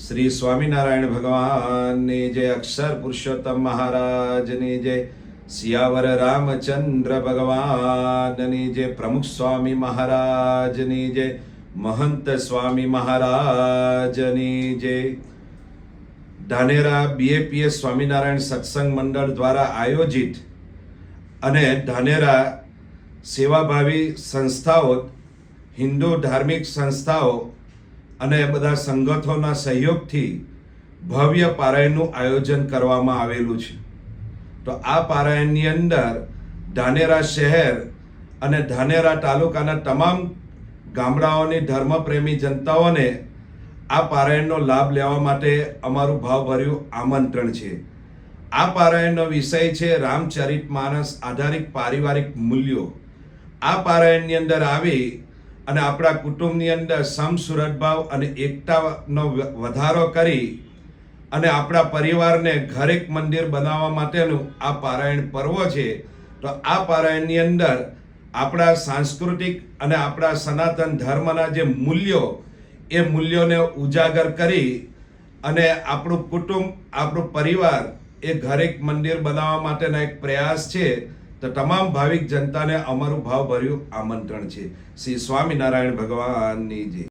શ્રી સ્વામિનારાયણ ભગવાનની જય, અક્ષર પુરુષોત્તમ મહારાજની જય, સિયાવર રામચંદ્ર ભગવાનની જય, પ્રમુખ સ્વામી મહારાજની જય, મહંત સ્વામી મહારાજની જય. ધાનેરા BAPS સ્વામિનારાયણ સત્સંગ મંડળ દ્વારા આયોજિત અને ધાનેરા સેવાભાવી સંસ્થાઓ, હિન્દુ ધાર્મિક સંસ્થાઓ અને બધા સંગઠનોના સહયોગથી ભવ્ય પારાયણનું આયોજન કરવામાં આવેલું છે. તો આ પારાયણની અંદર ધાનેરા શહેર અને ધાનેરા તાલુકાના તમામ ગામડાઓની ધર્મપ્રેમી જનતાઓને આ પારાયણનો લાભ લેવા માટે અમારું ભાવભર્યું આમંત્રણ છે. આ પારાયણનો વિષય છે રામચરિતમાનસ આધારિત પારિવારિક મૂલ્યો. આ પારાયણની અંદર આવી અને આપણા કુટુંબની અંદર સમસુરતભાવ અને એકતાનો વધારો કરી અને આપણા પરિવારને ઘરેક મંદિર બનાવવા માટેનું આ પારાયણ પર્વ છે. તો આ પારાયણની અંદર આપણા સાંસ્કૃતિક અને આપણા સનાતન ધર્મના જે મૂલ્યો, એ મૂલ્યોને ઉજાગર કરી અને આપણું કુટુંબ, આપણું પરિવાર એ ઘરેક મંદિર બનાવવા માટેના એક પ્રયાસ છે. તો તમામ ભાવિક જનતાને અમારું ભાવભર્યું આમંત્રણ છે. શ્રી સ્વામિનારાયણ ભગવાનની જય.